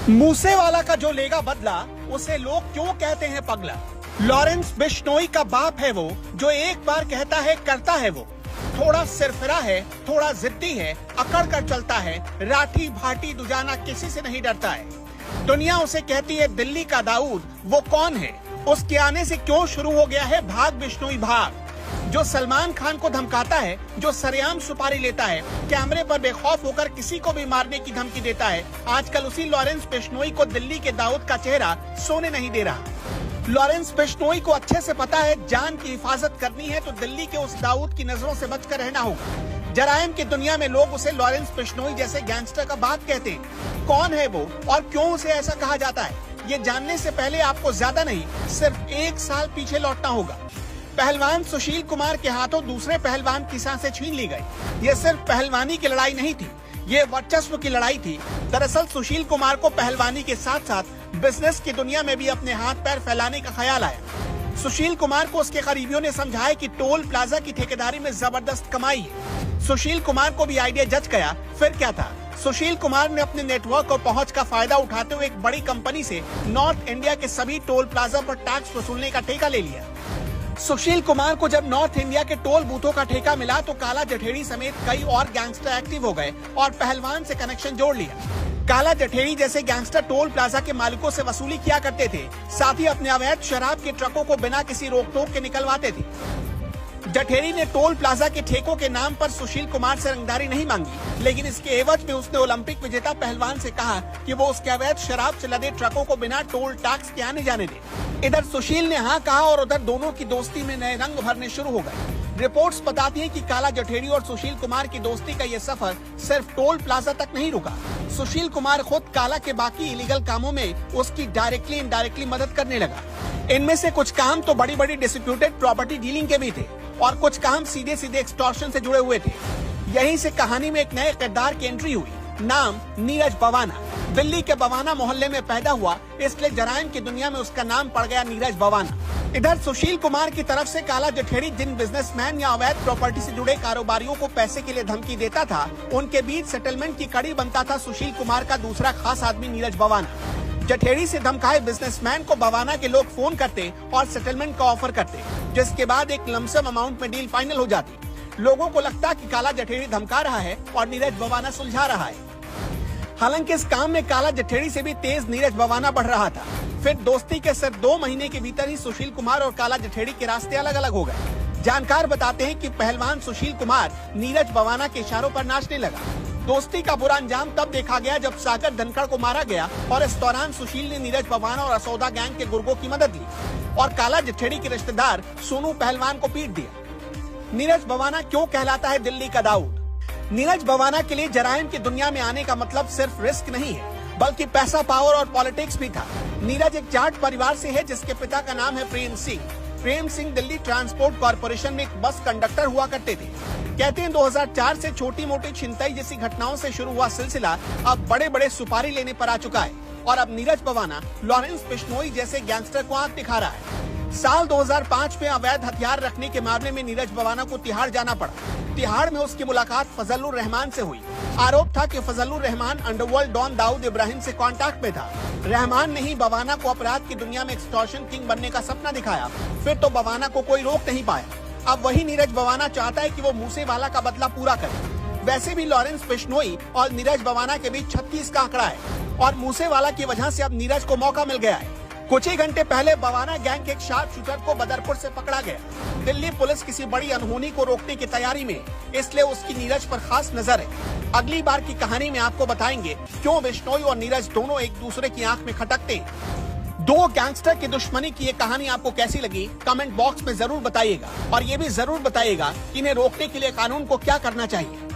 मूसेवाला का जो लेगा बदला उसे लोग क्यों कहते हैं पगला। लॉरेंस बिश्नोई का बाप है वो जो एक बार कहता है करता है वो। थोड़ा सिरफिरा है, थोड़ा जिद्दी है, अकड़ कर चलता है, राठी भाटी दुजाना किसी से नहीं डरता है। दुनिया उसे कहती है दिल्ली का दाऊद। वो कौन है? उसके आने से क्यों शुरू हो गया है भाग बिश्नोई भाग। जो सलमान खान को धमकाता है, जो सरेआम सुपारी लेता है, कैमरे पर बेखौफ होकर किसी को भी मारने की धमकी देता है, आजकल उसी लॉरेंस बिश्नोई को दिल्ली के दाऊद का चेहरा सोने नहीं दे रहा। लॉरेंस बिश्नोई को अच्छे से पता है जान की हिफाजत करनी है तो दिल्ली के उस दाऊद की नजरों से बचकर रहना होगा। जराइम की दुनिया में लोग उसे लॉरेंस बिश्नोई जैसे गैंगस्टर का बाप कहते हैं। कौन है वो और क्यों उसे ऐसा कहा जाता है, ये जानने से पहले आपको ज्यादा नहीं सिर्फ 1 साल पीछे लौटना होगा। पहलवान सुशील कुमार के हाथों दूसरे पहलवान की सांसें छीन ली गई। ये सिर्फ पहलवानी की लड़ाई नहीं थी, ये वर्चस्व की लड़ाई थी। दरअसल सुशील कुमार को पहलवानी के साथ साथ बिजनेस की दुनिया में भी अपने हाथ पैर फैलाने का ख्याल आया। सुशील कुमार को उसके करीबियों ने समझाया कि टोल प्लाजा की ठेकेदारी में जबरदस्त कमाई है। सुशील कुमार को भी आइडिया जच गया। फिर क्या था, सुशील कुमार ने अपने नेटवर्क और पहुंच का फायदा उठाते हुए एक बड़ी कंपनी से नॉर्थ इंडिया के सभी टोल प्लाजा पर टैक्स वसूलने का ठेका ले लिया। सुशील कुमार को जब नॉर्थ इंडिया के टोल बूथों का ठेका मिला तो काला जठेड़ी समेत कई और गैंगस्टर एक्टिव हो गए और पहलवान से कनेक्शन जोड़ लिया। काला जठेड़ी जैसे गैंगस्टर टोल प्लाजा के मालिकों से वसूली किया करते थे, साथ ही अपने अवैध शराब के ट्रकों को बिना किसी रोक टोक के निकलवाते थे। जठेड़ी ने टोल प्लाजा के ठेकों के नाम पर सुशील कुमार से रंगदारी नहीं मांगी, लेकिन इसके एवज में उसने ओलंपिक विजेता पहलवान से कहा कि वो उसके अवैध शराब से लदे ट्रकों को बिना टोल टैक्स के आने जाने दे। इधर सुशील ने हाँ कहा और उधर दोनों की दोस्ती में नए रंग भरने शुरू हो गए। रिपोर्ट्स बताती हैं कि काला जठेड़ी और सुशील कुमार की दोस्ती का ये सफर सिर्फ टोल प्लाजा तक नहीं रुका। सुशील कुमार खुद काला के बाकी इलीगल कामों में उसकी डायरेक्टली इनडायरेक्टली मदद करने लगा। इनमें से कुछ काम तो बड़ी बड़ी डिस्प्यूटेड प्रॉपर्टी डीलिंग के भी थे और कुछ काम सीधे सीधे एक्सटॉर्शन से जुड़े हुए थे। यहीं से कहानी में एक नए किरदार की एंट्री हुई। नाम नीरज बवाना। दिल्ली के बवाना मोहल्ले में पैदा हुआ, इसलिए जराइम की दुनिया में उसका नाम पड़ गया नीरज बवाना। इधर सुशील कुमार की तरफ से काला जठेड़ी जिन बिजनेसमैन या अवैध प्रॉपर्टी से जुड़े कारोबारियों को पैसे के लिए धमकी देता था, उनके बीच सेटलमेंट की कड़ी बनता था सुशील कुमार का दूसरा खास आदमी नीरज बवाना। जठेड़ी से धमकाए बिजनेसमैन को बवाना के लोग फोन करते और सेटलमेंट का ऑफर करते, जिसके बाद एक लमसम अमाउंट में डील फाइनल हो जाती। लोगों को लगता कि काला जठेड़ी धमका रहा है और नीरज बवाना सुलझा रहा है। हालांकि इस काम में काला जठेड़ी से भी तेज नीरज बवाना बढ़ रहा था। फिर दोस्ती के सिर्फ 2 महीने के भीतर ही सुशील कुमार और काला जठेड़ी के रास्ते अलग अलग हो गए। जानकार बताते हैं कि पहलवान सुशील कुमार नीरज बवाना के इशारों पर नाचने लगा। दोस्ती का बुरा अंजाम तब देखा गया जब सागर धनखड़ को मारा गया और इस दौरान सुशील ने नीरज बवाना और असौदा गैंग के गुर्गों की मदद ली और काला जठेड़ी के रिश्तेदार सोनू पहलवान को पीट दिया। नीरज बवाना क्यों कहलाता है दिल्ली का दाऊद? नीरज बवाना के लिए जराइम की दुनिया में आने का मतलब सिर्फ रिस्क नहीं है, बल्कि पैसा, पावर और पॉलिटिक्स भी था। नीरज एक जाट परिवार से है जिसके पिता का नाम है प्रेम सिंह। प्रेम सिंह दिल्ली ट्रांसपोर्ट कॉर्पोरेशन में एक बस कंडक्टर हुआ करते थे। कहते हैं 2004 से छोटी मोटी छिनतई जैसी घटनाओं से शुरू हुआ सिलसिला अब बड़े बड़े सुपारी लेने पर आ चुका है और अब नीरज बवाना लॉरेंस बिश्नोई जैसे गैंगस्टर को आंख दिखा रहा है। साल 2005 में अवैध हथियार रखने के मामले में नीरज बवाना को तिहाड़ जाना पड़ा। तिहाड़ में उसकी मुलाकात फजलुर रहमान से हुई। आरोप था कि फजलुर रहमान अंडरवर्ल्ड डॉन दाऊद इब्राहिम से कांटेक्ट में था। रहमान ने ही बवाना को अपराध की दुनिया में एक्सटॉर्शन किंग बनने का सपना दिखाया। फिर तो बवाना को कोई रोक नहीं पाया। अब वही नीरज बवाना चाहता है कि वो मूसेवाला का बदला पूरा करे। वैसे भी लॉरेंस बिश्नोई और नीरज बवाना के बीच 36 का आंकड़ा है और मूसेवाला की वजह से अब नीरज को मौका मिल गया है। कुछ ही घंटे पहले बवाना गैंग के एक शार्प शूटर को बदरपुर से पकड़ा गया। दिल्ली पुलिस किसी बड़ी अनहोनी को रोकने की तैयारी में, इसलिए उसकी नीरज पर खास नजर है। अगली बार की कहानी में आपको बताएंगे क्यों बिश्नोई और नीरज दोनों एक दूसरे की आंख में खटकते हैं। 2 गैंगस्टर की दुश्मनी की ये कहानी आपको कैसी लगी, कमेंट बॉक्स में जरूर बताइएगा और ये भी जरूर बताइएगा कि इन्हें रोकने के लिए कानून को क्या करना चाहिए।